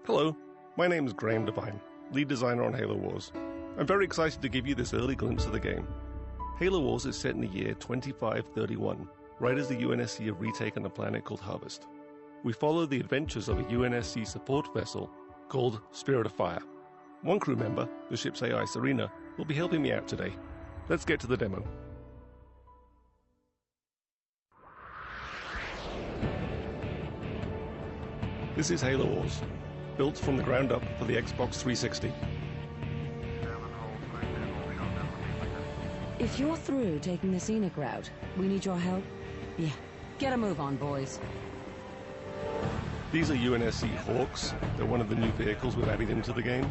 Hello, my name is Graham Devine, lead designer on Halo Wars. I'm very excited to give you this early glimpse of the game. Halo Wars is set in the year 2531, right as the UNSC have retaken a planet called Harvest. We follow the adventures of a UNSC support vessel called Spirit of Fire. One crew member, the ship's AI Serena, will be helping me out today. Let's get to the demo. This is Halo Wars, built from the ground up for the Xbox 360. If you're through taking the scenic route, we need your help. Yeah, get a move on, boys. These are UNSC Hawks. They're one of the new vehicles we've added into the game.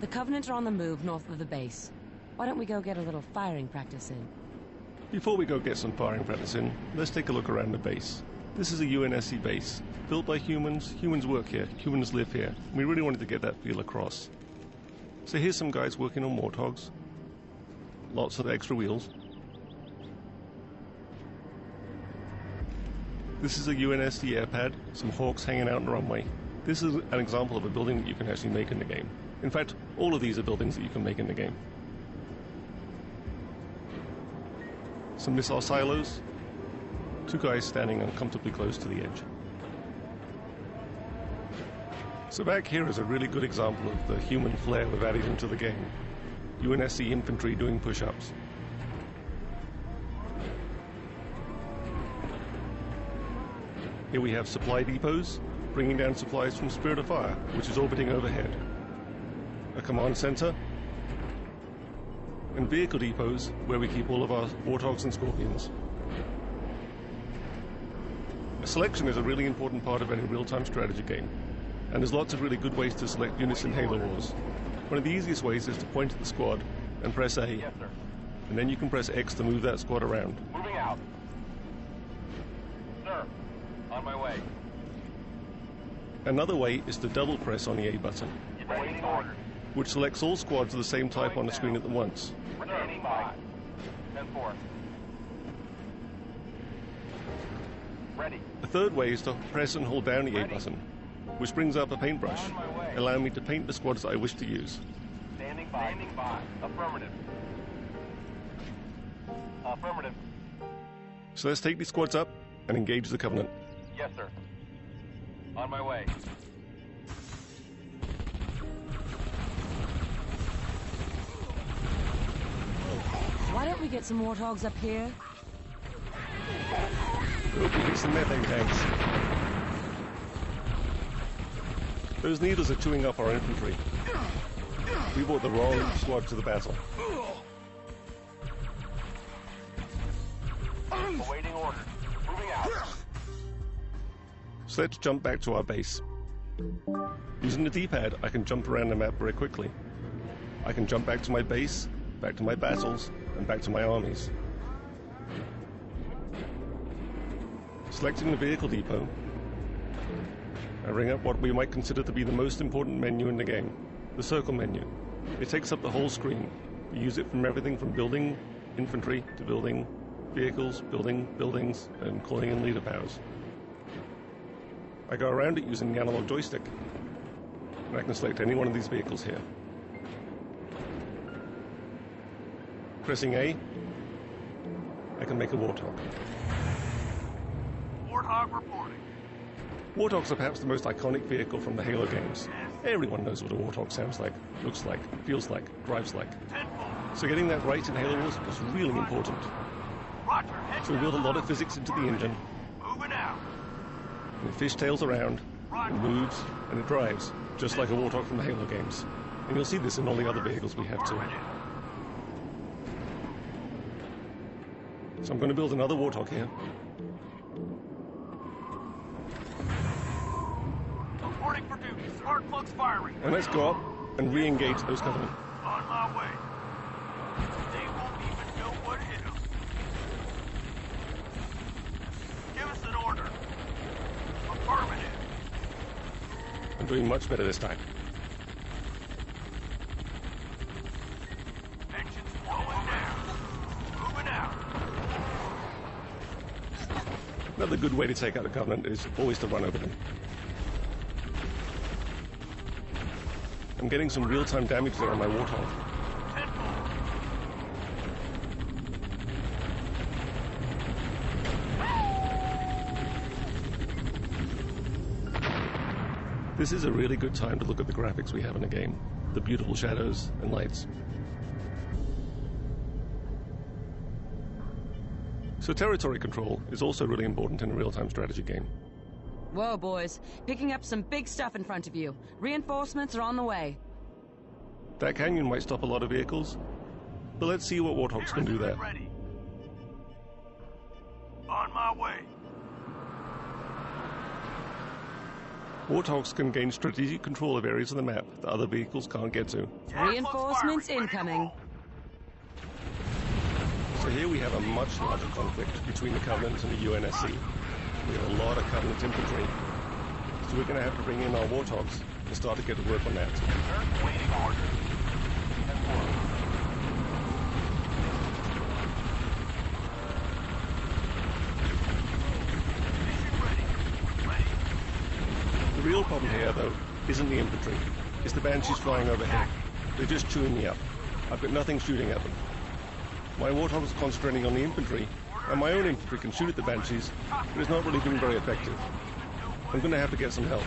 The Covenant are on the move north of the base. Why don't we go get a little firing practice in? Before we go get some firing practice in, let's take a look around the base. This is a UNSC base, built by humans. Humans work here, humans live here. We really wanted to get that feel across. So here's some guys working on Warthogs. Lots of extra wheels. This is a UNSC airpad, some Hawks hanging out on the runway. This is an example of a building that you can actually make in the game. In fact, all of these are buildings that you can make in the game. Some missile silos. Two guys standing uncomfortably close to the edge. So back here is a really good example of the human flair we've added into the game. UNSC infantry doing push-ups. Here we have supply depots, bringing down supplies from Spirit of Fire, which is orbiting overhead. A command center, and vehicle depots where we keep all of our Warthogs and Scorpions. A selection is a really important part of any real-time strategy game, and there's lots of really good ways to select units in Halo Wars. One of the easiest ways is to point at the squad and press A, Yes, sir. and then you can press X to move that squad around. Moving out. Sir, on my way. Another way is to double press on the A button, Waiting orders. which selects all squads of the same type on the screen at once. Standing by. 10-4. Ready. A third way is to press and hold down the A button, which brings up a paintbrush, On my way. allowing me to paint the squads that I wish to use. Standing by. Standing by. Affirmative. Affirmative. So let's take these squads up and engage the Covenant. Yes, sir. On my way. Why don't we get some Warthogs up here? Hope we get some methane tanks. Those needles are chewing up our infantry. We brought the wrong squad to the battle. Awaiting orders. Moving out. So let's jump back to our base. Using the D-pad, I can jump around the map very quickly. I can jump back to my base, back to my battles, and back to my armies. Selecting the vehicle depot, I bring up what we might consider to be the most important menu in the game, the circle menu. It takes up the whole screen. We use it from everything from building infantry to building vehicles, building buildings, and calling in leader powers. I go around it using the analog joystick, and I can select any one of these vehicles here. Pressing A, I can make a Warthog. Warthog reporting. Warthogs are perhaps the most iconic vehicle from the Halo games. Everyone knows what a Warthog sounds like, looks like, feels like, drives like. 10-4. So getting that right in Halo Wars was really important. Roger. Head So we built a lot of physics into the engine, Moving out. and it fishtails around, it moves, and it drives, just like a Warthog from the Halo games. And you'll see this in all the other vehicles we have too. So I'm going to build another Warthog here. Reporting for duty. Spark plugs firing. And let's go up and re-engage those Covenant. On my way. They won't even know what hit them. Give us an order. Affirmative. I'm doing much better this time. Engines slowing down. Moving out. Another good way to take out a Covenant is always to run over them. I'm getting some real-time damage there on my Warthog. Tenfold. This is a really good time to look at the graphics we have in the game. The beautiful shadows and lights. So territory control is also really important in a real-time strategy game. Whoa, boys. Picking up some big stuff in front of you. Reinforcements are on the way. That canyon might stop a lot of vehicles, but let's see what Warthogs can do there. Ready. On my way. Warthogs can gain strategic control of areas of the map that other vehicles can't get to. Reinforcements incoming. So here we have a much larger conflict between the Covenant and the UNSC. We have a lot of Covenant infantry, so we're going to have to bring in our Warthogs and start to get to work on that. Waiting order. Mission ready. Ready. The real problem here, though, isn't the infantry. It's the Banshees flying overhead. They're just chewing me up. I've got nothing shooting at them. My Warthog is concentrating on the infantry, and my own infantry can shoot at the Banshees, but it's not really been very effective. I'm going to have to get some help.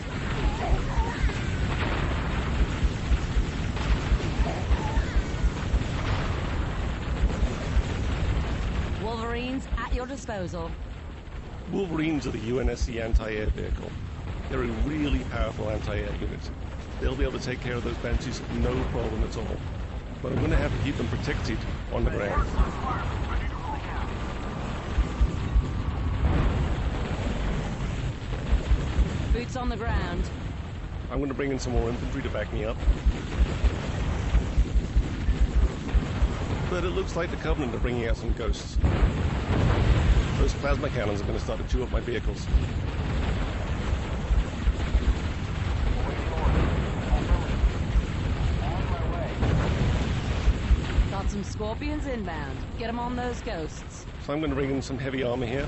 Wolverines at your disposal. Wolverines are the UNSC anti-air vehicle. They're a really powerful anti-air unit. They'll be able to take care of those Banshees no problem at all. But I'm going to have to keep them protected on the ground. Boots on the ground. I'm going to bring in some more infantry to back me up. But it looks like the Covenant are bringing out some ghosts. Those plasma cannons are going to start to chew up my vehicles. Got some Scorpions inbound. Get them on those ghosts. So I'm going to bring in some heavy armor here.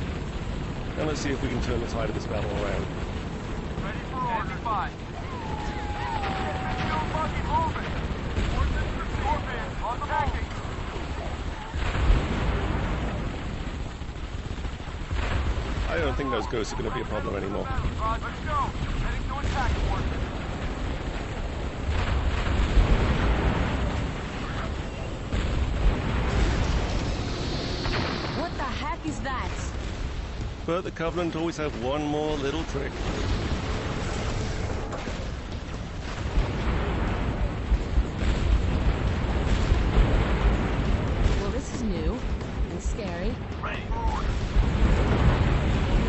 And let's see if we can turn the tide of this battle around. Ready for order. 5. Still fucking moving. Scorpion on the backing. I don't think those ghosts are going to be a problem anymore. Let's go. Heading to attack coordinates. What the heck is that? But the Covenant always have one more little trick. Well, this is new and scary. Ready for order.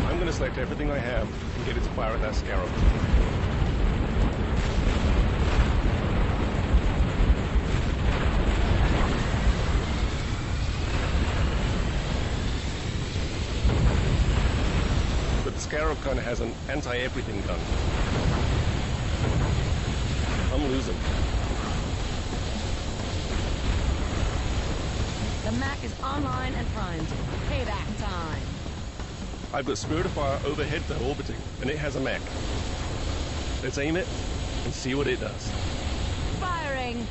I'm going to select everything I have and get it to fire at that Scarab. But the Scarab kind of has an anti-everything gun. I'm losing. The Mac is online and primed. Payback time. I've got Spirit of Fire overhead though, orbiting, and it has a mech. Let's aim it and see what it does. Firing!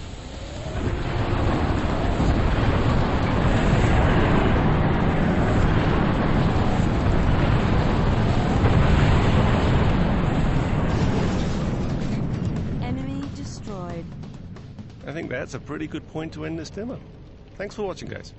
Enemy destroyed. I think that's a pretty good point to end this demo. Thanks for watching, guys.